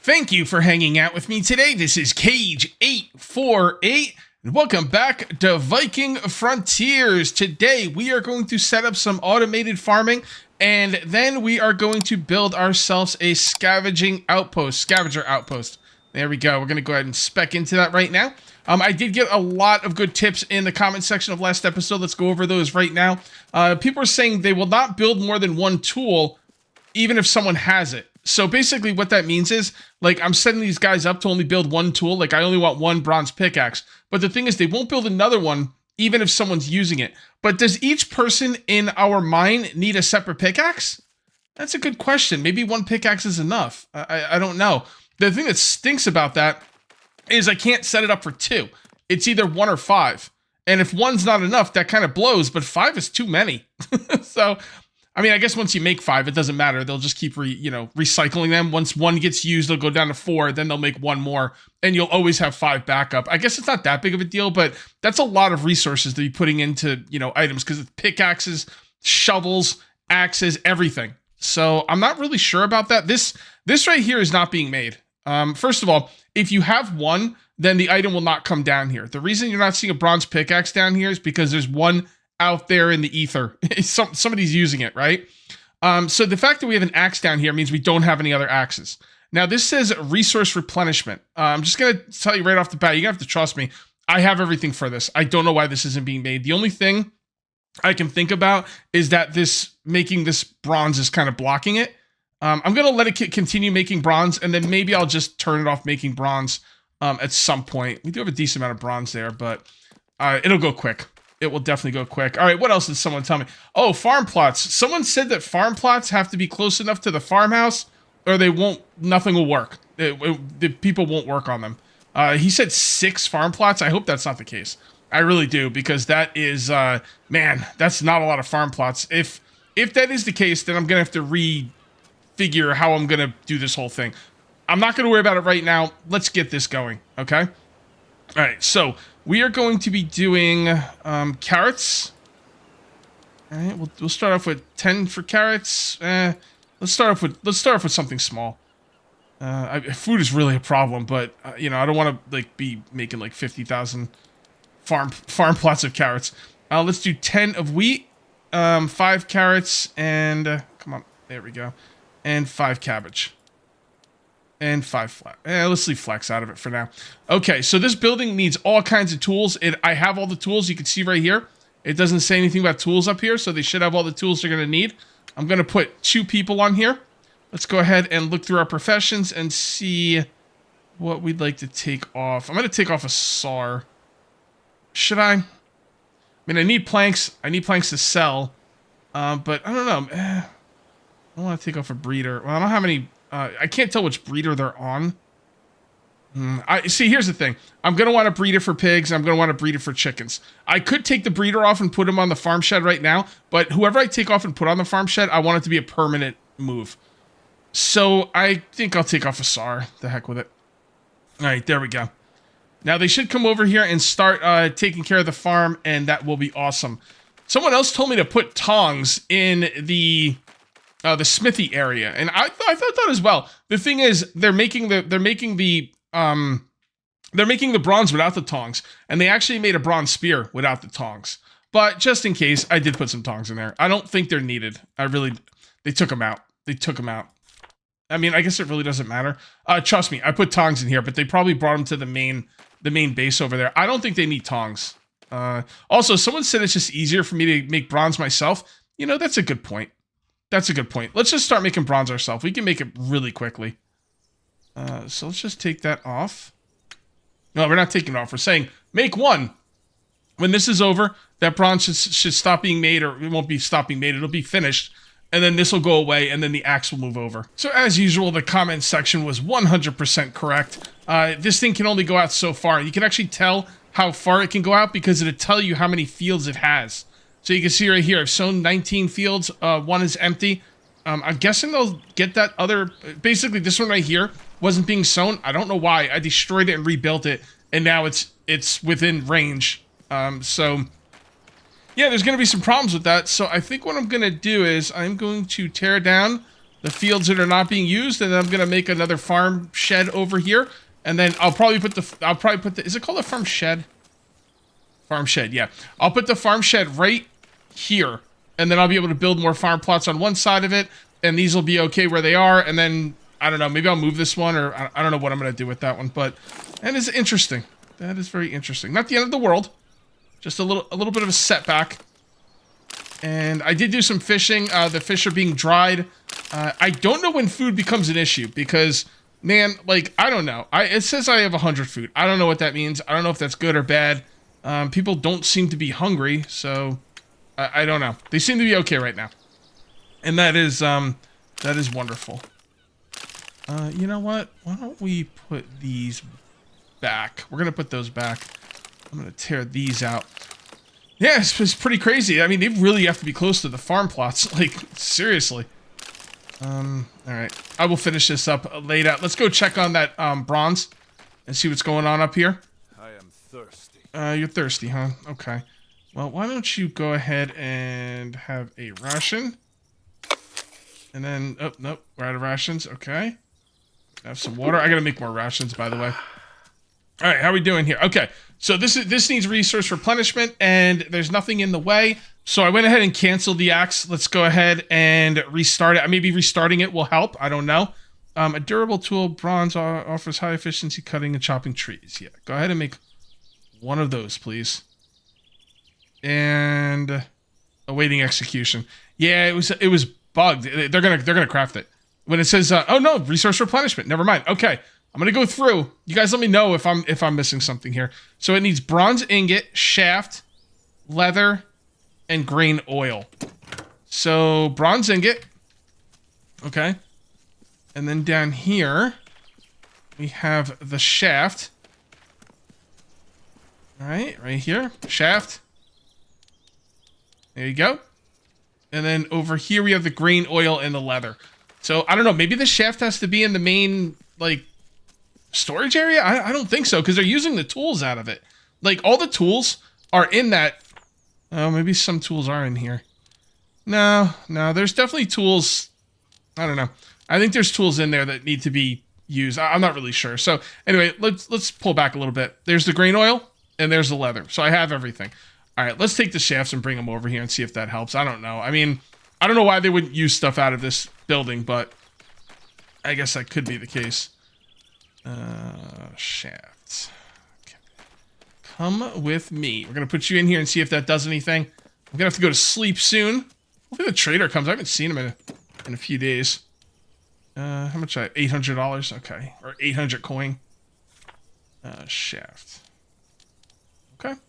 Thank you for hanging out with me today. This is Cage848, and welcome back to Viking Frontiers. Today, we are going to set up some automated farming, and then we are going to build ourselves a scavenger outpost. There we go. We're going to go ahead and spec into that right now. I did get a lot of good tips in the comment section of last episode. Let's go over those right now. People are saying they will not build more than one tool, even if someone has it. So basically what that means is, like, I'm setting these guys up to only build one tool. Like, I only want one bronze pickaxe. But the thing is, they won't build another one, even if someone's using it. But does each person in our mine need a separate pickaxe? That's a good question. Maybe one pickaxe is enough. I don't know. The thing that stinks about that is I can't set it up for two. It's either 1 or 5. And if 1's not enough, that kind of blows. But 5 is too many. So, I mean, I guess once you make 5, it doesn't matter. They'll just keep recycling them. Once 1 gets used, they'll go down to 4. Then they'll make 1 more, and you'll always have 5 backup. I guess it's not that big of a deal, but that's a lot of resources to be putting into items, because it's pickaxes, shovels, axes, everything. So I'm not really sure about that. This right here is not being made. First of all, if you have 1, then the item will not come down here. The reason you're not seeing a bronze pickaxe down here is because there's 1 out there in the ether. Somebody's using it, right? So the fact that we have an axe down here means we don't have any other axes. Now this says resource replenishment. I'm just going to tell you right off the bat, you're going to have to trust me. I have everything for this. I don't know why this isn't being made. The only thing I can think about is that making this bronze is kind of blocking it. I'm going to let it continue making bronze, and then maybe I'll just turn it off making bronze at some point. We do have a decent amount of bronze there, but it'll go quick. It will definitely go quick. All right, what else did someone tell me? Oh, farm plots. Someone said that farm plots have to be close enough to the farmhouse, or nothing will work. The people won't work on them. He said 6 farm plots. I hope that's not the case. I really do, because that is, man, that's not a lot of farm plots. If that is the case, then I'm going to have to refigure how I'm going to do this whole thing. I'm not going to worry about it right now. Let's get this going, okay? All right, so we are going to be doing carrots. All right, we'll start off with 10 for carrots. Let's start off with something small. Food is really a problem, but I don't want to be making 50,000 farm plots of carrots. Let's do 10 of wheat, 5 carrots, and come on, there we go, and 5 cabbage. And 5 flax. Let's leave flax out of it for now. Okay, so this building needs all kinds of tools. I have all the tools you can see right here. It doesn't say anything about tools up here, so they should have all the tools they're going to need. I'm going to put 2 people on here. Let's go ahead and look through our professions and see what we'd like to take off. I'm going to take off a SAR. Should I? I mean, I need planks. I need planks to sell. But I don't know. I don't want to take off a breeder. Well, I don't have any... I can't tell which breeder they're on. See, here's the thing. I'm going to want a breeder for pigs. I'm going to want a breeder for chickens. I could take the breeder off and put him on the farm shed right now, but whoever I take off and put on the farm shed, I want it to be a permanent move. So I think I'll take off a SAR. The heck with it. All right, there we go. Now they should come over here and start taking care of the farm, and that will be awesome. Someone else told me to put tongs in the smithy area, and I thought that as well. The thing is, they're making the bronze without the tongs, and they actually made a bronze spear without the tongs. But just in case, I did put some tongs in there. I don't think they're needed. They took them out. I mean, I guess it really doesn't matter. Trust me, I put tongs in here, but they probably brought them to the main base over there. I don't think they need tongs. Also, someone said it's just easier for me to make bronze myself. That's a good point. Let's just start making bronze ourselves. We can make it really quickly. So let's just take that off. No, we're not taking it off. We're saying make 1. When this is over, that bronze should stop being made, or it won't be stop being made. It'll be finished. And then this will go away, and then the axe will move over. So as usual, the comment section was 100% correct. This thing can only go out so far. You can actually tell how far it can go out because it'll tell you how many fields it has. So you can see right here, I've sown 19 fields. 1 is empty. I'm guessing they'll get that other... Basically, this one right here wasn't being sown. I don't know why. I destroyed it and rebuilt it, and now it's within range. So, yeah, there's going to be some problems with that. So I think what I'm going to do is I'm going to tear down the fields that are not being used, and then I'm gonna make another farm shed over here, and then I'll probably put the, is it called a farm shed? Farm shed, yeah. I'll put the farm shed right here, and then I'll be able to build more farm plots on one side of it, and these will be okay where they are, and then, I don't know, maybe I'll move this one, or I don't know what I'm gonna do with that one, but that is interesting. That is very interesting. Not the end of the world, just a little bit of a setback. And I did do some fishing. The fish are being dried. I don't know when food becomes an issue because, man, like, I don't know. It says I have 100 food. I don't know what that means. I don't know if that's good or bad. People don't seem to be hungry, so I don't know. They seem to be okay right now. And that is wonderful. You know what? Why don't we put these back? We're going to put those back. I'm going to tear these out. Yeah, it's pretty crazy. I mean, they really have to be close to the farm plots. Like, seriously. Alright. I will finish this up later. Let's go check on that bronze and see what's going on up here. I am thirsty. You're thirsty, huh? Okay. Well, why don't you go ahead and have a ration? And then, oh, nope, we're out of rations. Okay. Have some water. I gotta make more rations, by the way. Alright, how are we doing here? Okay. So this needs resource replenishment, and there's nothing in the way. So I went ahead and canceled the axe. Let's go ahead and restart it. Maybe restarting it will help. I don't know. A durable tool, bronze, offers high efficiency cutting and chopping trees. Yeah, go ahead and make one of those, please. And awaiting execution. Yeah, it was bugged. They're gonna craft it. When it says, oh no, resource replenishment. Never mind. Okay. I'm gonna go through. You guys let me know if I'm missing something here. So it needs bronze ingot, shaft, leather, and grain oil. So bronze ingot. Okay. And then down here we have the shaft. Alright, right here. Shaft. There you go. And then over here we have the grain oil and the leather. So I don't know, maybe the shaft has to be in the main, like, storage area? I don't think so, because they're using the tools out of it. Like, all the tools are in that. Oh, maybe some tools are in here. No, there's definitely tools. I don't know. I think there's tools in there that need to be used. I'm not really sure. So anyway, let's pull back a little bit. There's the grain oil and there's the leather. So I have everything. All right, let's take the shafts and bring them over here and see if that helps. I don't know. I mean, I don't know why they wouldn't use stuff out of this building, but I guess that could be the case. Shafts. Okay. Come with me. We're gonna put you in here and see if that does anything. I'm gonna have to go to sleep soon. Hopefully the trader comes. I haven't seen him in a few days. How much? $800. Okay, or 800 coin. Shaft. Okay.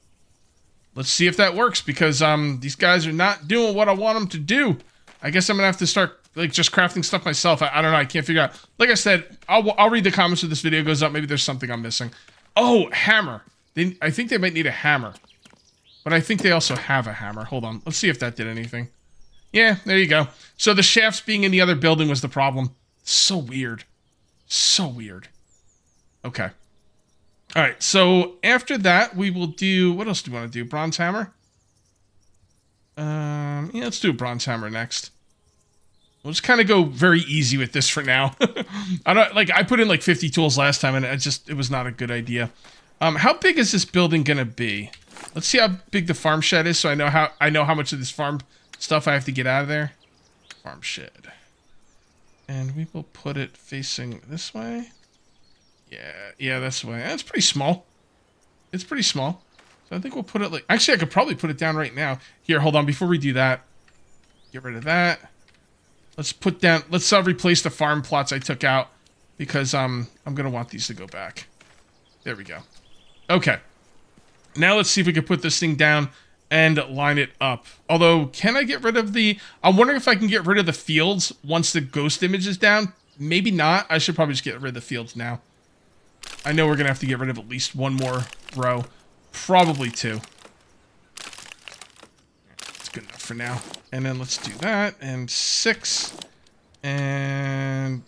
Let's see if that works because these guys are not doing what I want them to do. I guess I'm gonna have to start like just crafting stuff myself. I don't know. I can't figure out. Like I said, I'll read the comments when this video goes up. Maybe there's something I'm missing. Oh, hammer. I think they might need a hammer, but I think they also have a hammer. Hold on. Let's see if that did anything. Yeah, there you go. So the shafts being in the other building was the problem. So weird. So weird. Okay. All right. So after that, we will do. What else do we want to do? Bronze hammer. Yeah, let's do a bronze hammer next. We'll just kind of go very easy with this for now. I put in like 50 tools last time and it was not a good idea. How big is this building gonna be? Let's see how big the farm shed is so I know how much of this farm stuff I have to get out of there. Farm shed. And we will put it facing this way. Yeah, this way. That's pretty small. It's pretty small. So I think we'll put it like, actually I could probably put it down right now. Here, hold on, before we do that. Get rid of that. Let's replace the farm plots I took out because I'm gonna want these to go back. There we go. Okay. Now let's see if we can put this thing down and line it up. Although, can I get rid of I'm wondering if I can get rid of the fields once the ghost image is down. Maybe not. I should probably just get rid of the fields now. I know we're gonna have to get rid of at least one more row. Probably two. That's good enough for now. And then let's do that, and 6, and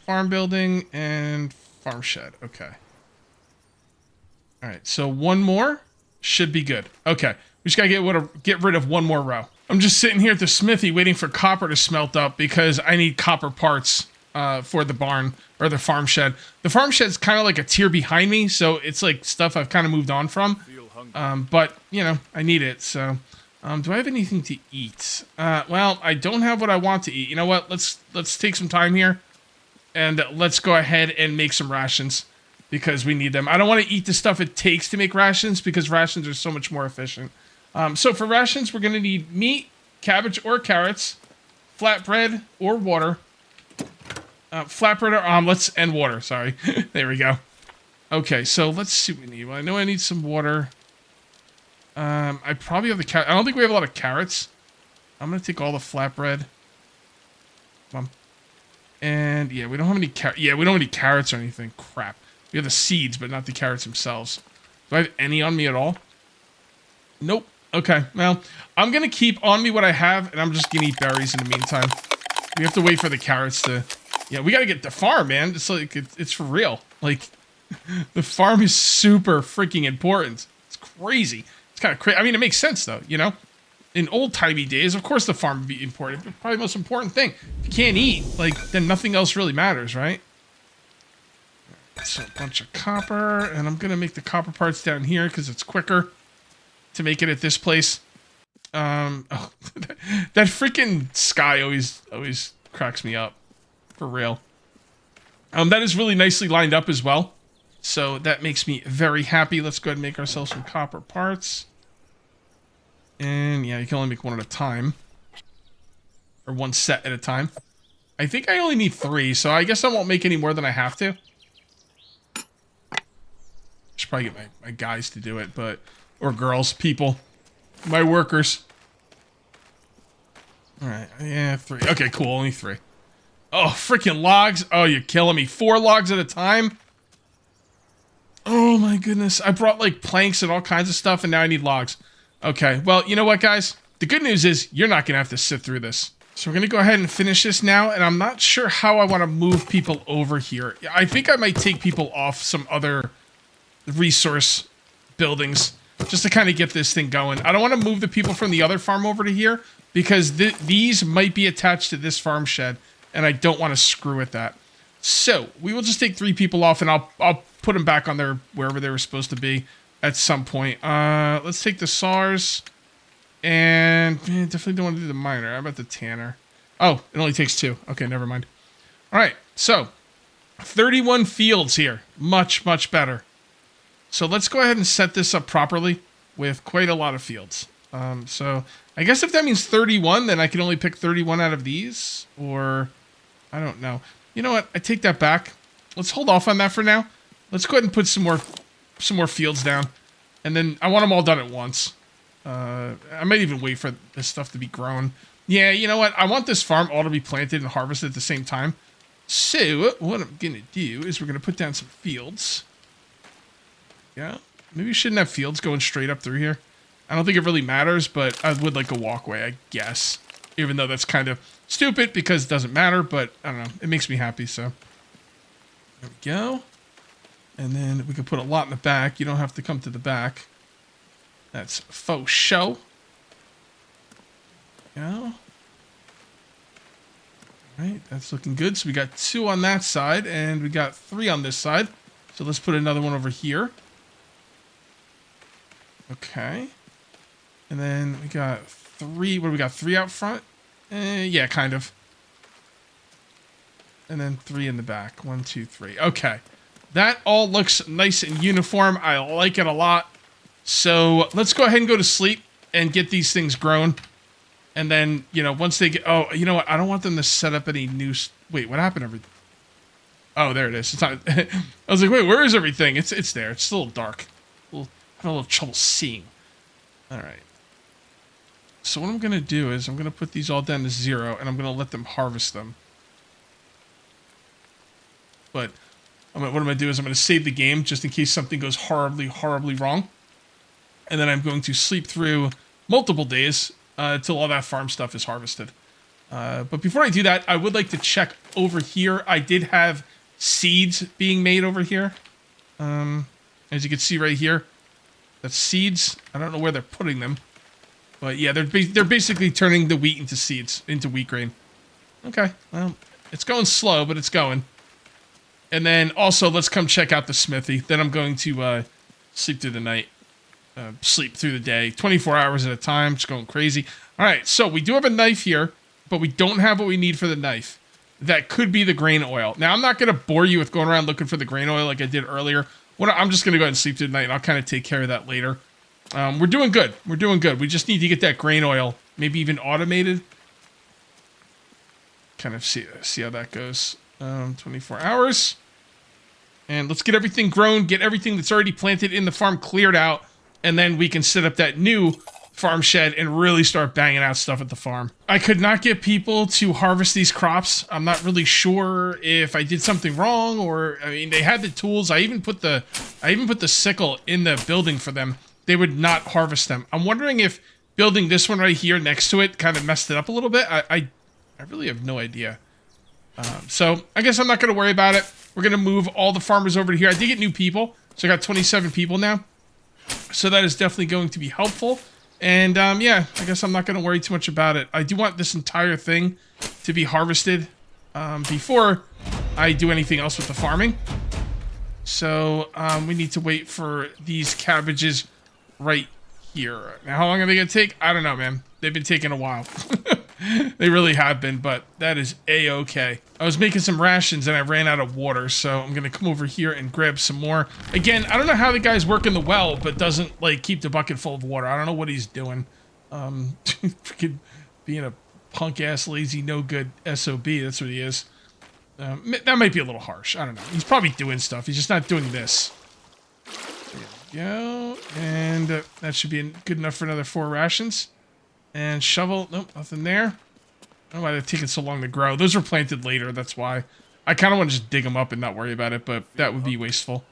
farm building, and farm shed. Okay. All right, so one more should be good. Okay, we just gotta get rid of one more row. I'm just sitting here at the smithy waiting for copper to smelt up because I need copper parts for the barn or the farm shed. The farm shed's kind of like a tier behind me, so it's like stuff I've kind of moved on from. But, you know, I need it, so... do I have anything to eat? Well, I don't have what I want to eat. You know what? Let's take some time here, and let's go ahead and make some rations, because we need them. I don't want to eat the stuff it takes to make rations, because rations are so much more efficient. So for rations, we're going to need meat, cabbage or carrots, flatbread or water, flatbread or omelets, and water. Sorry. There we go. Okay, so let's see what we need. Well, I know I need some water. I probably have the carrot. I don't think we have a lot of carrots. I'm going to take all the flatbread. Come on. And, yeah, we don't have any we don't have any carrots or anything. Crap. We have the seeds, but not the carrots themselves. Do I have any on me at all? Nope. Okay, well, I'm going to keep on me what I have, and I'm just going to eat berries in the meantime. We have to wait for the carrots to... Yeah, we got to get the farm, man. It's like, it's for real. Like, the farm is super freaking important. It's crazy. It's kind of crazy. I mean, it makes sense, though, you know? In old-timey days, of course the farm would be important. But probably the most important thing. If you can't eat, like, then nothing else really matters, right? So, a bunch of copper, and I'm going to make the copper parts down here because it's quicker to make it at this place. Oh, that freaking sky always cracks me up. For real. That is really nicely lined up as well. So that makes me very happy. Let's go ahead and make ourselves some copper parts. And yeah, you can only make one at a time. Or one set at a time. I think I only need 3, so I guess I won't make any more than I have to. Should probably get my guys to do it, but... Or girls, people. My workers. Alright, yeah, 3. Okay, cool, only 3. Oh, freaking logs. Oh, you're killing me. 4 logs at a time? Oh my goodness. I brought like planks and all kinds of stuff, and now I need logs. Okay, well, you know what, guys? The good news is you're not going to have to sit through this. So we're going to go ahead and finish this now, and I'm not sure how I want to move people over here. I think I might take people off some other resource buildings just to kind of get this thing going. I don't want to move the people from the other farm over to here because these might be attached to this farm shed, and I don't want to screw with that. So we will just take 3 people off, and I'll put them back on their wherever they were supposed to be at some point. Let's take the SARS, and definitely don't want to do the miner. How about the tanner? Oh, it only takes 2. Okay, never mind. All right, so 31 fields here. Much, much better. So let's go ahead and set this up properly with quite a lot of fields. So I guess if that means 31, then I can only pick 31 out of these, or I don't know. You know what? I take that back. Let's hold off on that for now. Let's go ahead and put some more fields down, and then I want them all done at once. I might even wait for this stuff to be grown. Yeah, you know what? I want this farm all to be planted and harvested at the same time. So what I'm gonna do is we're gonna put down some fields. Yeah, maybe we shouldn't have fields going straight up through here. I don't think it really matters, but I would like a walkway, I guess. Even though that's kind of stupid because it doesn't matter, but I don't know. It makes me happy, so. There we go. And then we can put a lot in the back. You don't have to come to the back. That's faux show. There we go. Alright, that's looking good. So we got 2 on that side, and we got 3 on this side. So let's put another one over here. Okay. And then we got 3. What do we got? 3 out front? Yeah, kind of. And then 3 in the back. 1, 2, 3. Okay. That all looks nice and uniform. I like it a lot. So let's go ahead and go to sleep and get these things grown. And then, you know, once they get... Oh, you know what? I don't want them to set up any new... Wait, what happened? Oh, there it is. It's not... I was like, wait, where is everything? It's there. It's a little dark. I'm having a little trouble seeing. All right. So what I'm going to do is I'm going to put these all down to 0, and I'm going to let them harvest them. But what I'm going to do is I'm going to save the game just in case something goes horribly, horribly wrong. And then I'm going to sleep through multiple days until all that farm stuff is harvested. But before I do that, I would like to check over here. I did have seeds being made over here. As you can see right here. That's seeds. I don't know where they're putting them. But yeah, they're basically turning the wheat into seeds, into wheat grain. Okay, well, it's going slow, but it's going. And then also, let's come check out the smithy. Then I'm going to sleep through the night. Sleep through the day. 24 hours at a time. Just going crazy. All right, so we do have a knife here, but we don't have what we need for the knife. That could be the grain oil. Now, I'm not going to bore you with going around looking for the grain oil like I did earlier. I'm just going to go ahead and sleep through the night, and I'll kind of take care of that later. We're doing good. We're doing good. We just need to get that grain oil, maybe even automated. Kind of see how that goes. 24 hours. And let's get everything grown, get everything that's already planted in the farm cleared out, and then we can set up that new farm shed and really start banging out stuff at the farm. I could not get people to harvest these crops. I'm not really sure if I did something wrong, or I mean, they had the tools. I even put the sickle in the building for them. They would not harvest them. I'm wondering if building this one right here next to it kind of messed it up a little bit. I really have no idea. So I guess I'm not going to worry about it. We're going to move all the farmers over to here. I did get new people, so I got 27 people now. So that is definitely going to be helpful. And yeah, I guess I'm not going to worry too much about it. I do want this entire thing to be harvested before I do anything else with the farming. So we need to wait for these cabbages right here. Now, how long are they going to take? I don't know, man. They've been taking a while. They really have been, but that is a-okay. I was making some rations and I ran out of water, so I'm gonna come over here and grab some more. Again, I don't know how the guy's working the well, but doesn't, like, keep the bucket full of water. I don't know what he's doing. Freaking being a punk-ass, lazy, no-good SOB, that's what he is. That might be a little harsh. I don't know. He's probably doing stuff. He's just not doing this. There we go. And that should be good enough for another 4 rations. And shovel, nope, nothing there. I don't know why they're taking so long to grow. Those were planted later, that's why. I kind of want to just dig them up and not worry about it, but that would be wasteful.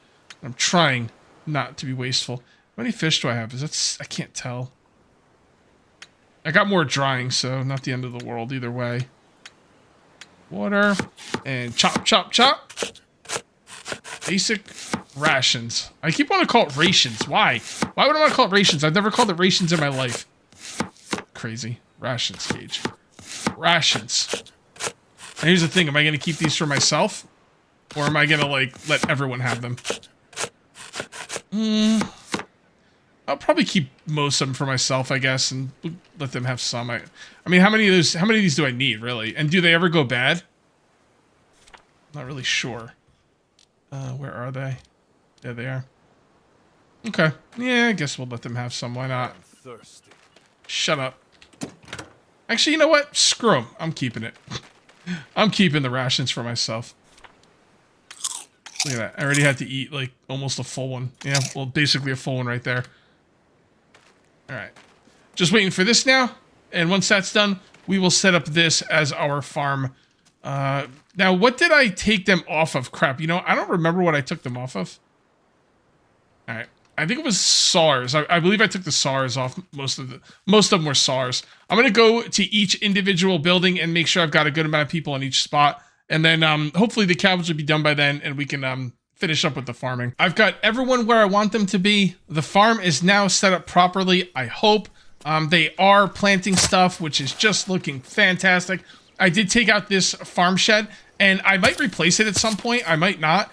I'm trying not to be wasteful. How many fish do I have? I can't tell. I got more drying, so not the end of the world either way. Water, and chop, chop, chop. Basic rations. I keep wanting to call it rations. Why? Why would I want to call it rations? I've never called it rations in my life. Crazy. Rations, Cage. Rations. And here's the thing, am I going to keep these for myself? Or am I going to, like, let everyone have them? I'll probably keep most of them for myself, I guess, and let them have some. I mean, how many of these do I need, really? And do they ever go bad? Not really sure. Where are they? There they are. Okay. Yeah, I guess we'll let them have some. Why not? Thirsty. Shut up. Actually, you know what? Screw them. I'm keeping it. I'm keeping the rations for myself. Look at that. I already had to eat, like, almost a full one. Yeah, well, basically a full one right there. Alright. Just waiting for this now. And once that's done, we will set up this as our farm. Now, what did I take them off of? Crap, you know, I don't remember what I took them off of. Alright. I think it was SARS. I believe I took the SARS off. Most of them were SARS. I'm going to go to each individual building and make sure I've got a good amount of people in each spot. And then hopefully the cabbage will be done by then and we can finish up with the farming. I've got everyone where I want them to be. The farm is now set up properly, I hope. They are planting stuff, which is just looking fantastic. I did take out this farm shed and I might replace it at some point. I might not.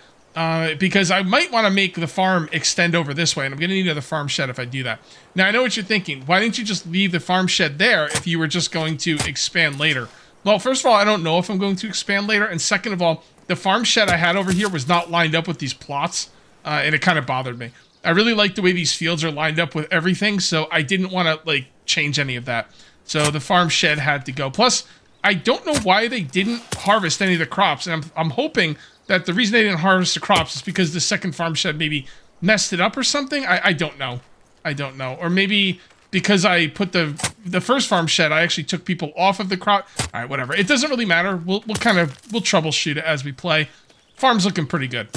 Because I might want to make the farm extend over this way, and I'm going to need another farm shed if I do that. Now, I know what you're thinking. Why didn't you just leave the farm shed there if you were just going to expand later? Well, first of all, I don't know if I'm going to expand later, and second of all, the farm shed I had over here was not lined up with these plots, and it kind of bothered me. I really like the way these fields are lined up with everything, so I didn't want to, like, change any of that. So the farm shed had to go. Plus, I don't know why they didn't harvest any of the crops, and I'm hoping that the reason they didn't harvest the crops is because the second farm shed maybe messed it up or something. I don't know. I don't know. Or maybe because I put the first farm shed, I actually took people off of the crop. All right, whatever. It doesn't really matter. We'll troubleshoot it as we play. Farm's looking pretty good.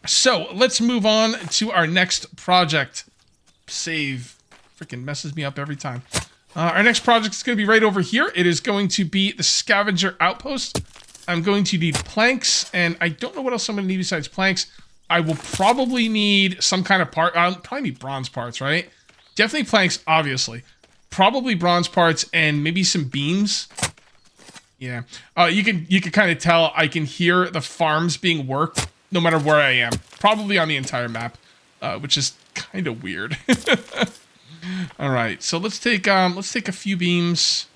So let's move on to our next project. Save. Freaking messes me up every time. Our next project is going to be right over here. It is going to be the scavenger outpost. I'm going to need planks, and I don't know what else I'm going to need besides planks. I will probably need some kind of part. I'll probably need bronze parts, right? Definitely planks, obviously. probably bronze parts and maybe some beams. Yeah. You can kind of tell I can hear the farms being worked no matter where I am. Probably on the entire map, which is kind of weird. All right, so let's take a few beams,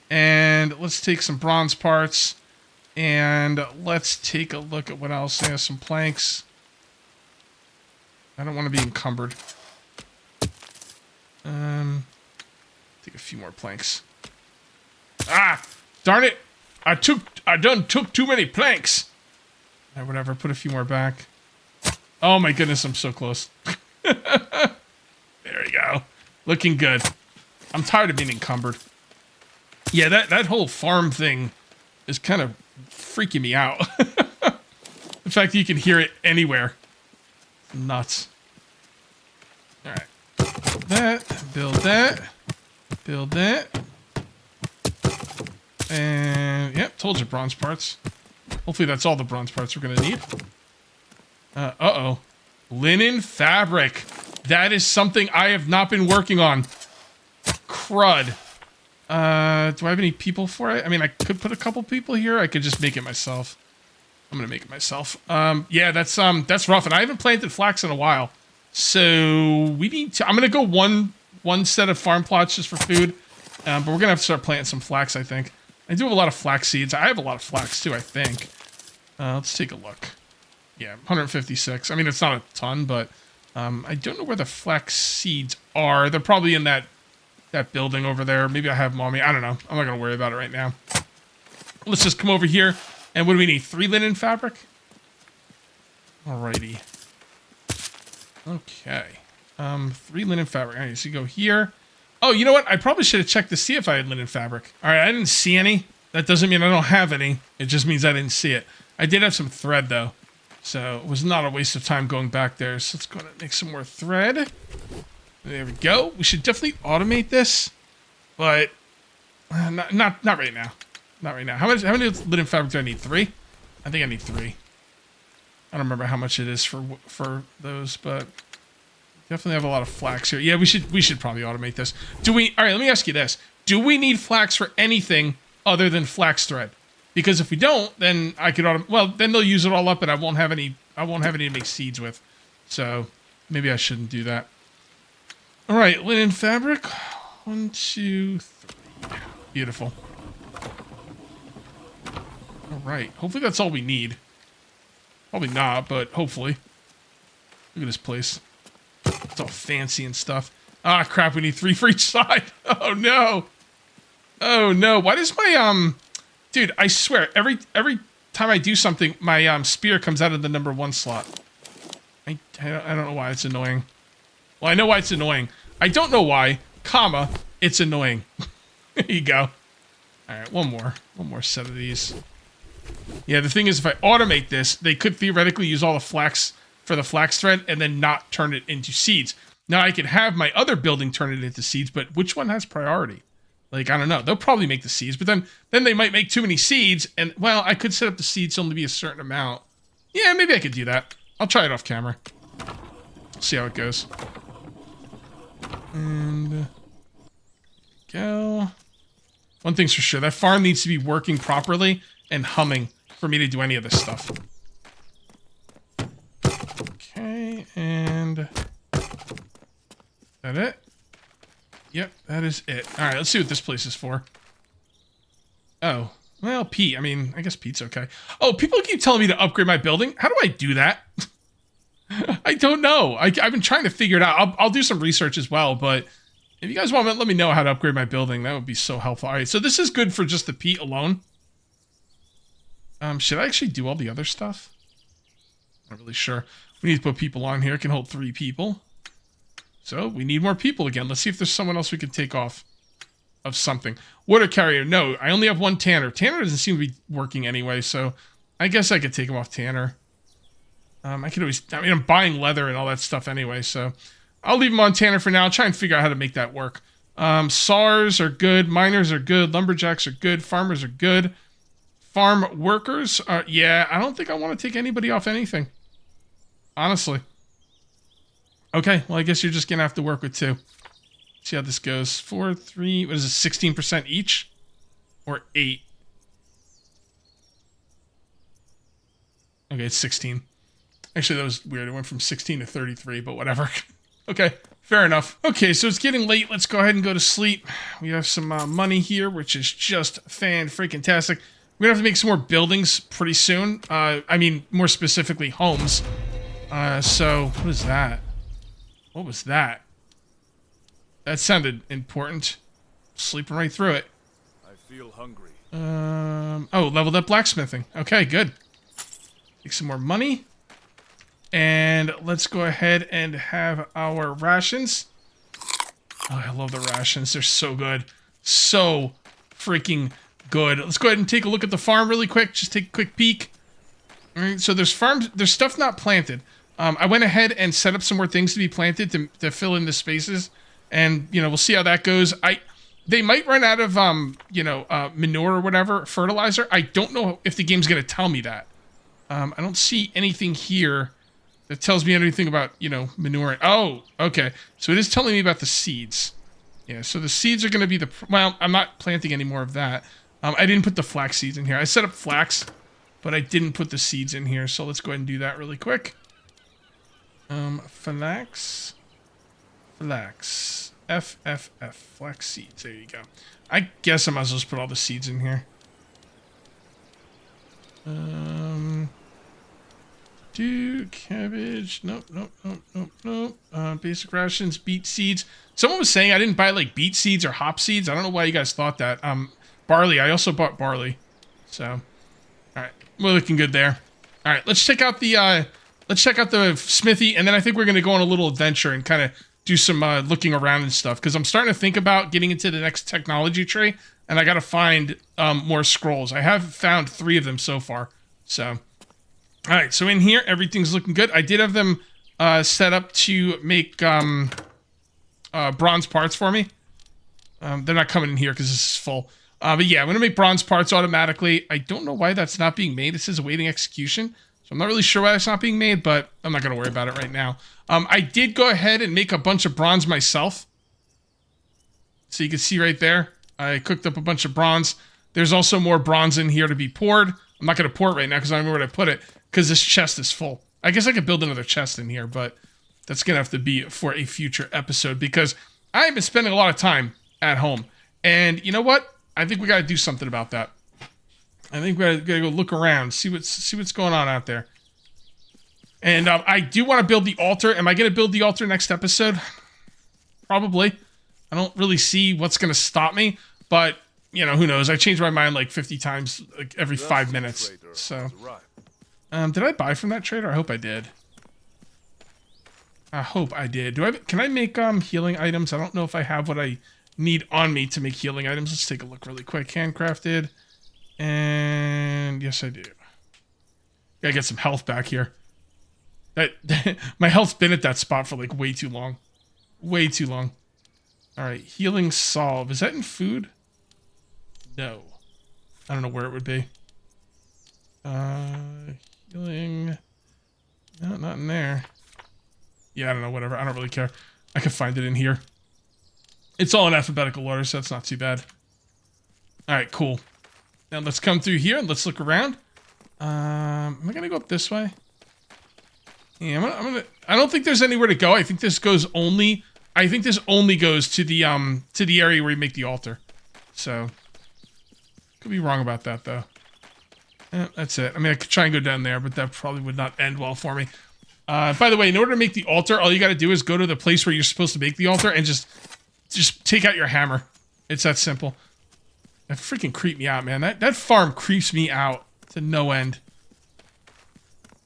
and let's take some bronze parts, and let's take a look at what else. Yeah, some planks. I don't want to be encumbered. Take a few more planks. Ah, darn it! I done took too many planks. Or whatever. Put a few more back. Oh my goodness, I'm so close. There we go. Looking good. I'm tired of being encumbered. Yeah, that whole farm thing is kind of freaking me out. The fact that you can hear it anywhere. Nuts. Alright. Build that. Build that. Build that. And, yep, told you bronze parts. Hopefully that's all the bronze parts we're going to need. Uh-oh. Linen fabric. That is something I have not been working on. Crud. Do I have any people for it? I mean, I could put a couple people here. I could just make it myself. I'm going to make it myself. Yeah, that's rough. And I haven't planted flax in a while. So we need to... I'm going to go one set of farm plots just for food. But we're going to have to start planting some flax, I think. I do have a lot of flax seeds. I have a lot of flax, too, I think. Let's take a look. Yeah, 156. I mean, it's not a ton, but I don't know where the flax seeds are. They're probably in that building over there. Maybe I have them on me. I don't know. I'm not going to worry about it right now. Let's just come over here. And what do we need? 3 linen fabric? Alrighty. Okay. 3 linen fabric. Alright, so you go here. Oh, you know what? I probably should have checked to see if I had linen fabric. Alright, I didn't see any. That doesn't mean I don't have any. It just means I didn't see it. I did have some thread, though. So it was not a waste of time going back there. So let's go ahead and make some more thread. There we go. We should definitely automate this. But not right now. Not right now. How many linen fabric do I need? 3? I think I need 3. I don't remember how much it is for those, but definitely have a lot of flax here. Yeah, we should probably automate this. All right, let me ask you this. Do we need flax for anything other than flax thread? Because if we don't, then I could then they'll use it all up and I won't have any to make seeds with. So maybe I shouldn't do that. All right, linen fabric. 1, 2, 3. Beautiful. All right. Hopefully that's all we need. Probably not, but hopefully. Look at this place. It's all fancy and stuff. Ah, crap. We need 3 for each side. Oh, no. Oh, no. Why does my, Dude, I swear, every time I do something, my spear comes out of the number 1 slot. I don't know why it's annoying. Well, I know why it's annoying. I don't know why, comma, it's annoying. There you go. All right, one more set of these. Yeah, the thing is, if I automate this, they could theoretically use all the flax for the flax thread and then not turn it into seeds. Now, I could have my other building turn it into seeds, but which one has priority? Like, I don't know. They'll probably make the seeds, but then they might make too many seeds, and, well, I could set up the seeds to only be a certain amount. Yeah, maybe I could do that. I'll try it off camera. See how it goes. And go. One thing's for sure, that farm needs to be working properly and humming for me to do any of this stuff. Okay, and that it? Yep, that is it. All right, let's see what this place is for. Oh, well, peat. I mean, I guess peat's okay. Oh, people keep telling me to upgrade my building. How do I do that? I don't know. I've been trying to figure it out. I'll do some research as well, but if you guys want to let me know how to upgrade my building, that would be so helpful. All right, so this is good for just the peat alone. Should I actually do all the other stuff? Not really sure. We need to put people on here. It can hold 3 people. So we need more people again. Let's see if there's someone else we can take off of something. Water carrier. No, I only have 1 Tanner. Tanner doesn't seem to be working anyway, so I guess I could take him off Tanner. I could always... I mean, I'm buying leather and all that stuff anyway, so I'll leave him on Tanner for now. I'll try and figure out how to make that work. SARs are good. Miners are good. Lumberjacks are good. Farmers are good. Farm workers are... Yeah, I don't think I want to take anybody off anything. Honestly. Okay, well, I guess you're just going to have to work with 2. See how this goes. 4, 3, what is it, 16% each? Or 8? Okay, it's 16. Actually, that was weird. It went from 16 to 33, but whatever. Okay, fair enough. Okay, so it's getting late. Let's go ahead and go to sleep. We have some money here, which is just fan-freaking-tastic. We're gonna have to make some more buildings pretty soon. I mean, more specifically, homes. So, what is that? What was that? That sounded important. Sleeping right through it. I feel hungry. Oh, leveled up blacksmithing. Okay, good. Take some more money. And let's go ahead and have our rations. Oh, I love the rations. They're so good. So freaking good. Let's go ahead and take a look at the farm really quick. Just take a quick peek. All right, so there's stuff not planted. I went ahead and set up some more things to be planted to fill in the spaces. And, you know, we'll see how that goes. They might run out of, manure or whatever, fertilizer. I don't know if the game's going to tell me that. I don't see anything here that tells me anything about, manure. Oh, okay. So it is telling me about the seeds. Yeah, so the seeds are going to be well, I'm not planting any more of that. I didn't put the flax seeds in here. I set up flax, but I didn't put the seeds in here. So let's go ahead and do that really quick. Flax. Flax seeds. There you go. I guess I might as well just put all the seeds in here. Cabbage. Nope. Basic rations, beet seeds. Someone was saying I didn't buy like beet seeds or hop seeds. I don't know why you guys thought that. Barley. I also bought barley. So, all right, we're looking good there. All right, let's check out the smithy, and then I think we're gonna go on a little adventure and kind of do some looking around and stuff, because I'm starting to think about getting into the next technology tree, and I gotta find more scrolls. I have found 3 of them so far. So, all right, so in here everything's looking good. I did have them set up to make bronze parts for me. They're not coming in here because this is full. But yeah, I'm gonna make bronze parts automatically. I don't know why that's not being made. It says awaiting execution. So I'm not really sure why it's not being made, but I'm not going to worry about it right now. I did go ahead and make a bunch of bronze myself. So you can see right there, I cooked up a bunch of bronze. There's also more bronze in here to be poured. I'm not going to pour it right now because I don't know where to put it, because this chest is full. I guess I could build another chest in here, but that's going to have to be for a future episode, because I've been spending a lot of time at home. And you know what? I think we got to do something about that. I think we gotta go look around, see what's going on out there. And I do want to build the altar. Am I gonna build the altar next episode? Probably. I don't really see what's gonna stop me, but who knows? I change my mind like 50 times, like every 5 minutes. So, did I buy from that trader? I hope I did. Can I make healing items? I don't know if I have what I need on me to make healing items. Let's take a look really quick. Handcrafted. And yes, I do. Gotta get some health back here. My health's been at that spot for like way too long. Way too long. Alright, healing solve. Is that in food? No. I don't know where it would be. Healing. No, not in there. Yeah, I don't know, whatever. I don't really care. I can find it in here. It's all in alphabetical order, so that's not too bad. Alright, cool. Now let's come through here and let's look around. Am I gonna go up this way? Yeah, I'm gonna. I don't think there's anywhere to go. I think this only goes to the area where you make the altar. So, could be wrong about that though. That's it. I mean, I could try and go down there, but that probably would not end well for me. By the way, in order to make the altar, all you got to do is go to the place where you're supposed to make the altar and just take out your hammer. It's that simple. That freaking creeped me out, man. That farm creeps me out to no end.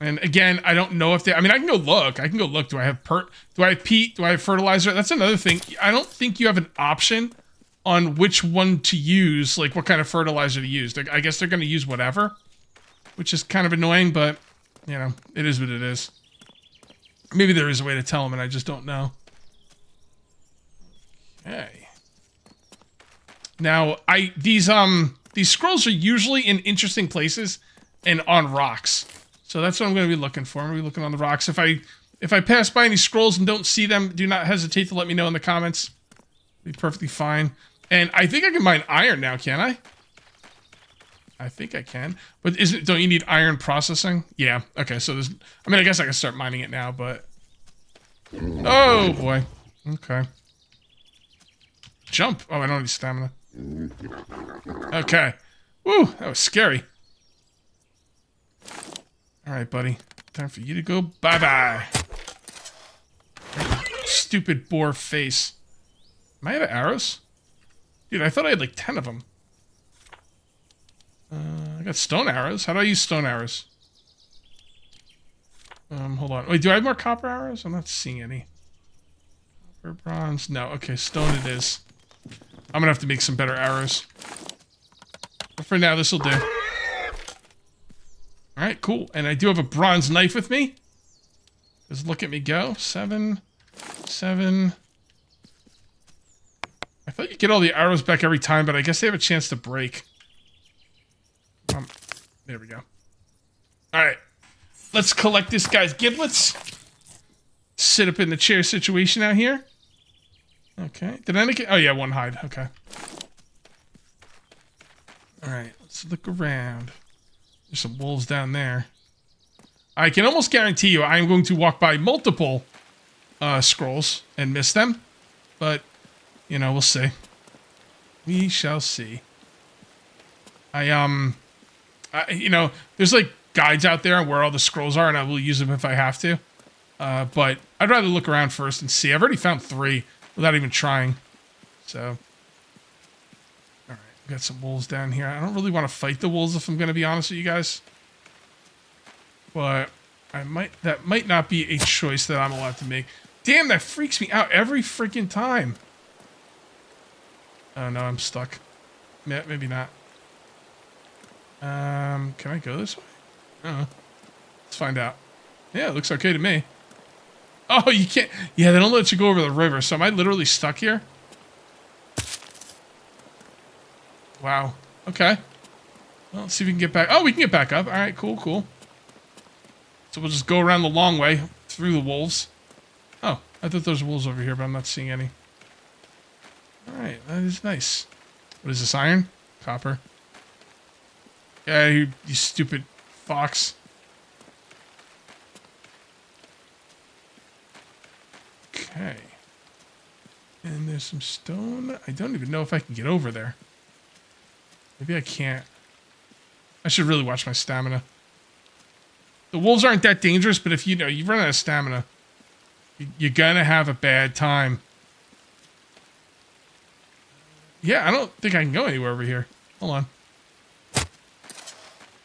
And again, I don't know if I can go look. Do I have peat? Do I have fertilizer? That's another thing. I don't think you have an option on which one to use, like what kind of fertilizer to use. I guess they're going to use whatever, which is kind of annoying, but, it is what it is. Maybe there is a way to tell them, and I just don't know. Okay. Now, these scrolls are usually in interesting places and on rocks. So that's what I'm going to be looking for. I'm going to be looking on the rocks. If I pass by any scrolls and don't see them, do not hesitate to let me know in the comments. Be perfectly fine. And I think I can mine iron now, can I? I think I can. But don't you need iron processing? Yeah. Okay, so there's... I mean, I guess I can start mining it now, but... Oh, boy. Okay. Jump. Oh, I don't need stamina. Okay. Woo, that was scary. Alright, buddy. Time for you to go bye-bye. Stupid boar face. Am I out of arrows? Dude, I thought I had like 10 of them. I got stone arrows. How do I use stone arrows? Hold on. Wait, do I have more copper arrows? I'm not seeing any. Copper, bronze. No. Okay, stone it is. I'm gonna have to make some better arrows. But for now, this will do. Alright, cool. And I do have a bronze knife with me. Just look at me go. 7. I thought you get all the arrows back every time, but I guess they have a chance to break. There we go. Alright. Let's collect this guy's giblets. Sit up in the chair situation out here. Okay. Did I make it? Oh, yeah, one hide. Okay. Alright, let's look around. There's some wolves down there. I can almost guarantee you I'm going to walk by multiple scrolls and miss them. But, you know, we'll see. We shall see. You know, there's like guides out there where all the scrolls are, and I will use them if I have to. But I'd rather look around first and see. I've already found 3 without even trying. So, all right, we got some wolves down here. I don't really want to fight the wolves if I'm going to be honest with you guys. But that might not be a choice that I'm allowed to make. Damn, that freaks me out every freaking time. Oh no, I'm stuck. Yeah, maybe not. Can I go this way? Let's find out. Yeah, it looks okay to me. Oh, you can't... Yeah, they don't let you go over the river, so am I literally stuck here? Wow. Okay. Well, let's see if we can get back... Oh, we can get back up. Alright, cool. So we'll just go around the long way through the wolves. Oh, I thought there was wolves over here, but I'm not seeing any. Alright, that is nice. What is this, iron? Copper. Yeah, you stupid fox. Okay. And there's some stone. I don't even know if I can get over there. Maybe I can't. I should really watch my stamina. The wolves aren't that dangerous, but if you run out of stamina, you're gonna have a bad time. Yeah, I don't think I can go anywhere over here. Hold on.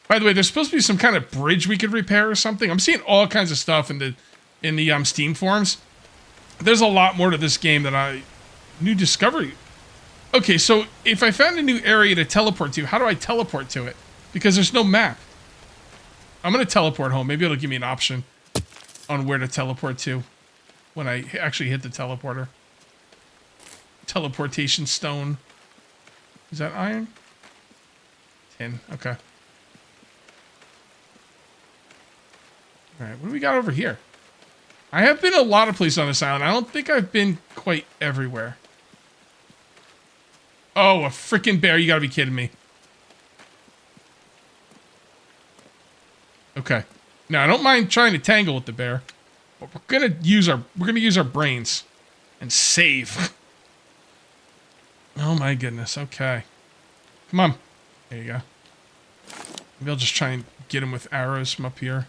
By the way, there's supposed to be some kind of bridge we could repair or something. I'm seeing all kinds of stuff in the Steam forums. There's a lot more to this game than I new discovery. Okay, so if I found a new area to teleport to, how do I teleport to it? Because there's no map. I'm gonna teleport home. Maybe it'll give me an option on where to teleport to when I actually hit the teleporter. Teleportation stone. Is that iron? Tin. Okay. Alright, what do we got over here? I have been a lot of places on this island. I don't think I've been quite everywhere. Oh, a freaking bear. You gotta be kidding me. Okay. Now, I don't mind trying to tangle with the bear. But we're gonna use our brains and save. Oh my goodness. Okay. Come on. There you go. Maybe I'll just try and get him with arrows from up here.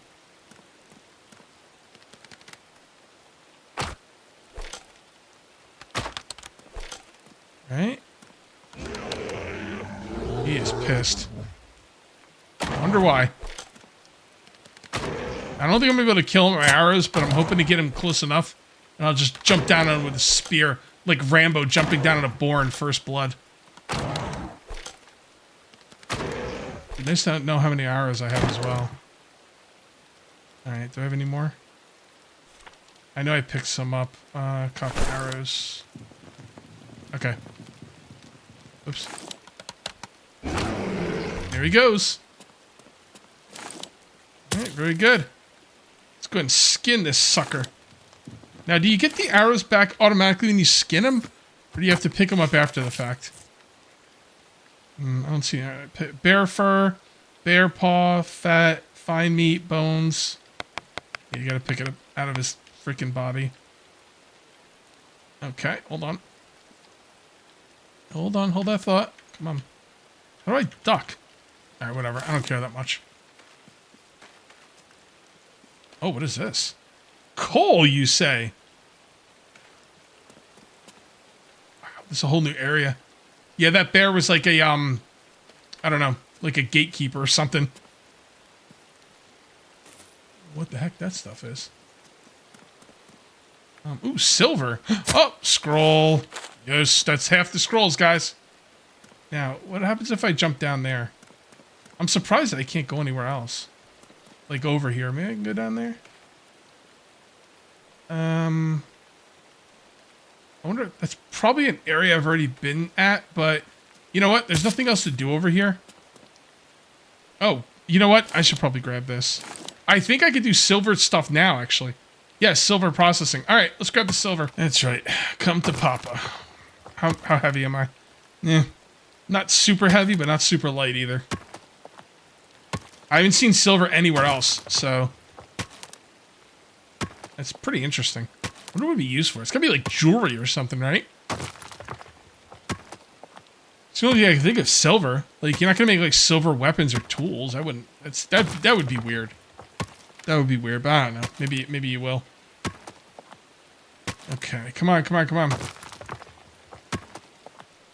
Right? He is pissed. I wonder why. I don't think I'm going to be able to kill him with my arrows, but I'm hoping to get him close enough. And I'll just jump down on him with a spear. Like Rambo jumping down on a boar in First Blood. Nice to know how many arrows I have as well. Alright, do I have any more? I know I picked some up. Copper arrows. Okay. Oops. There he goes. Alright, very good. Let's go ahead and skin this sucker. Now, do you get the arrows back automatically when you skin him? Or do you have to pick them up after the fact? I don't see bear fur, bear paw, fat, fine meat, bones. Yeah, you gotta pick it up out of his freaking body. Okay, hold on. Hold on, hold that thought. Come on. How do I duck? Alright, whatever. I don't care that much. Oh, what is this? Coal, you say? Wow, this is a whole new area. Yeah, that bear was like a, I don't know, like a gatekeeper or something. What the heck that stuff is? Ooh, silver. Oh, scroll. Yes, that's half the scrolls, guys. Now, what happens if I jump down there? I'm surprised that I can't go anywhere else. Like over here. Maybe I can go down there? I wonder, that's probably an area I've already been at, but you know what? There's nothing else to do over here. Oh, you know what? I should probably grab this. I think I could do silver stuff now, actually. Yes, silver processing. All right, let's grab the silver. That's right. Come to Papa. How heavy am I? Yeah, not super heavy, but not super light either. I haven't seen silver anywhere else, so that's pretty interesting. What would it be used for? It's gotta be like jewelry or something, right? It's the only thing I can think of silver. Like, you're not gonna make like silver weapons or tools. I wouldn't. That would be weird. That would be weird, but I don't know. Maybe you will. Okay, come on.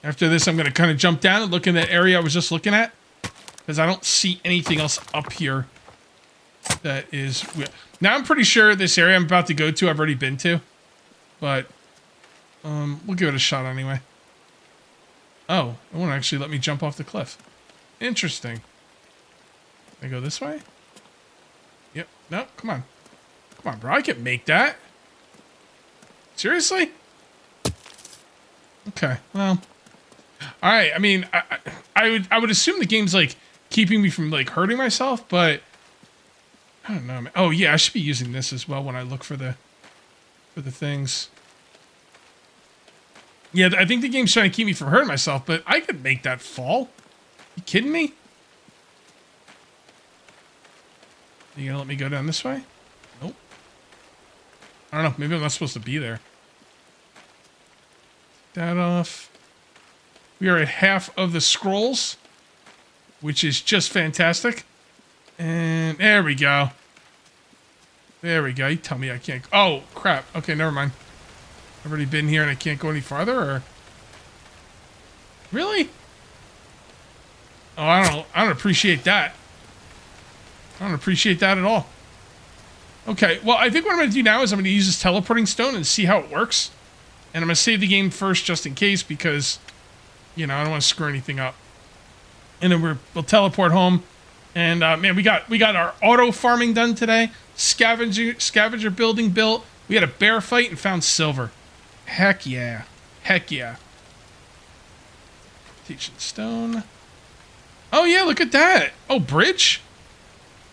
After this, I'm gonna kind of jump down and look in that area I was just looking at, because I don't see anything else up here that is weird. Now I'm pretty sure this area I'm about to go to I've already been to, but we'll give it a shot anyway. Oh, it won't actually let me jump off the cliff. Interesting. Can I go this way? Yep. No, come on. Come on, bro. I can make that. Seriously? Okay, well. Alright, I mean, I would assume the game's, like, keeping me from, like, hurting myself, but I don't know, man. Oh, yeah, I should be using this as well when I look for the things. Yeah, I think the game's trying to keep me from hurting myself, but I could make that fall. You kidding me? You gonna let me go down this way? Nope. I don't know. Maybe I'm not supposed to be there. Take that off. We are at half of the scrolls, which is just fantastic. And there we go. There we go. You tell me I can't. Oh, crap. Okay, never mind. I've already been here and I can't go any farther, or? Really? Oh, I don't appreciate that. I don't appreciate that at all. Okay, well, I think what I'm going to do now is I'm going to use this teleporting stone and see how it works. And I'm going to save the game first just in case because, you know, I don't want to screw anything up. And then we'll teleport home. And, man, we got our auto farming done today. Scavenger building built. We had a bear fight and found silver. Heck yeah. Heck yeah. Teaching stone. Oh, yeah, look at that. Oh, bridge?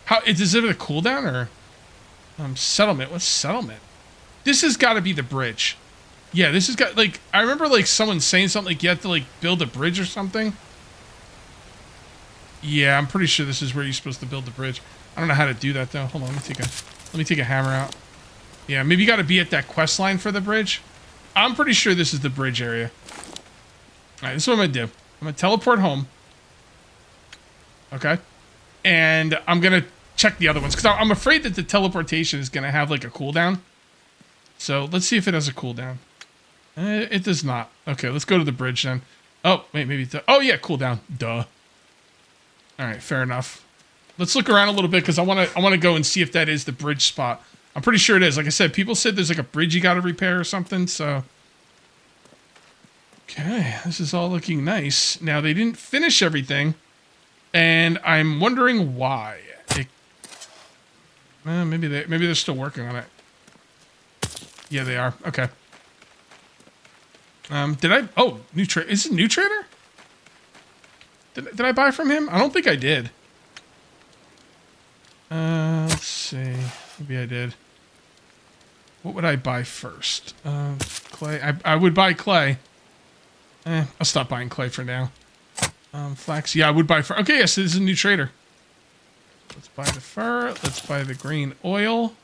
How is it a cooldown or settlement? What's settlement? This has got to be the bridge. Yeah, this has got like I remember like someone saying something like you have to like build a bridge or something. Yeah, I'm pretty sure this is where you're supposed to build the bridge. I don't know how to do that though. Hold on, let me take a hammer out. Yeah, maybe you got to be at that quest line for the bridge. I'm pretty sure this is the bridge area. All right, this is what I'm gonna do. I'm gonna teleport home. Okay, and I'm gonna check the other ones because I'm afraid that the teleportation is gonna have like a cooldown. So let's see if it has a cooldown. It does not. Okay, let's go to the bridge then. Oh wait, maybe it's oh yeah, cooldown. Duh. All right, fair enough. Let's look around a little bit because I want to go and see if that is the bridge spot. I'm pretty sure it is. Like I said, people said there's like a bridge you got to repair or something. So okay, this is all looking nice. Now they didn't finish everything. And I'm wondering why. Maybe they're still working on it. Yeah, they are. Okay. Did I? Oh, new trader. Is it new trader? Did I buy from him? I don't think I did. Let's see. Maybe I did. What would I buy first? Clay. I would buy clay. I'll stop buying clay for now. Flax. Yeah, I would buy fur. Okay, yes, this is a new trader. Let's buy the fur. Let's buy the green oil.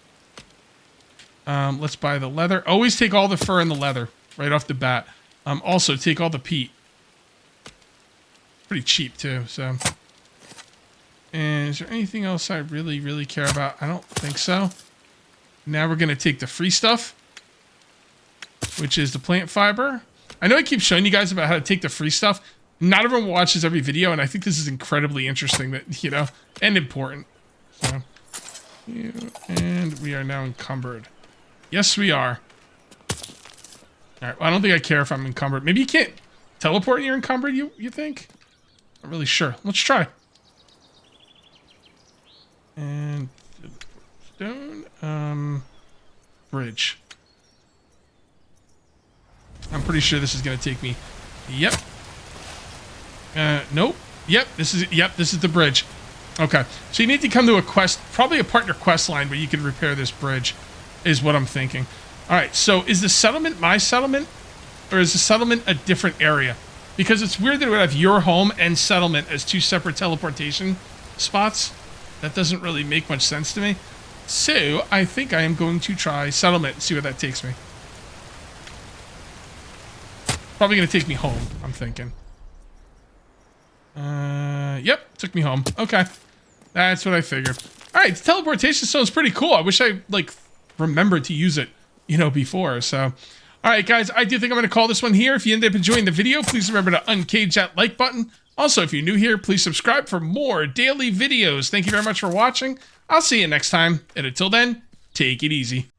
Let's buy the leather. Always take all the fur and the leather right off the bat. Also, take all the peat. Pretty cheap, too, so... And is there anything else I really, really care about? I don't think so. Now we're going to take the free stuff, which is the plant fiber. I know I keep showing you guys about how to take the free stuff. Not everyone watches every video, and I think this is incredibly interesting that, you know, and important. So, and we are now encumbered. Yes, we are. All right, well, I don't think I care if I'm encumbered. Maybe you can't teleport and you're encumbered, you think? Not really sure. Let's try. And stone, bridge. I'm pretty sure this is going to take me. Yep. Nope. Yep. This is the bridge. Okay. So you need to come to a quest, probably a partner quest line where you can repair this bridge, is what I'm thinking. All right. So is the settlement my settlement, or is the settlement a different area? Because it's weird that it would have your home and settlement as two separate teleportation spots. That doesn't really make much sense to me. So, I think I am going to try settlement and see where that takes me. Probably going to take me home, I'm thinking. Yep, took me home. Okay. That's what I figured. Alright, the teleportation stone is pretty cool. I wish I, like, remembered to use it, you know, before. So, alright, guys, I do think I'm going to call this one here. If you ended up enjoying the video, please remember to uncage that like button. Also, if you're new here, please subscribe for more daily videos. Thank you very much for watching. I'll see you next time. And until then, take it easy.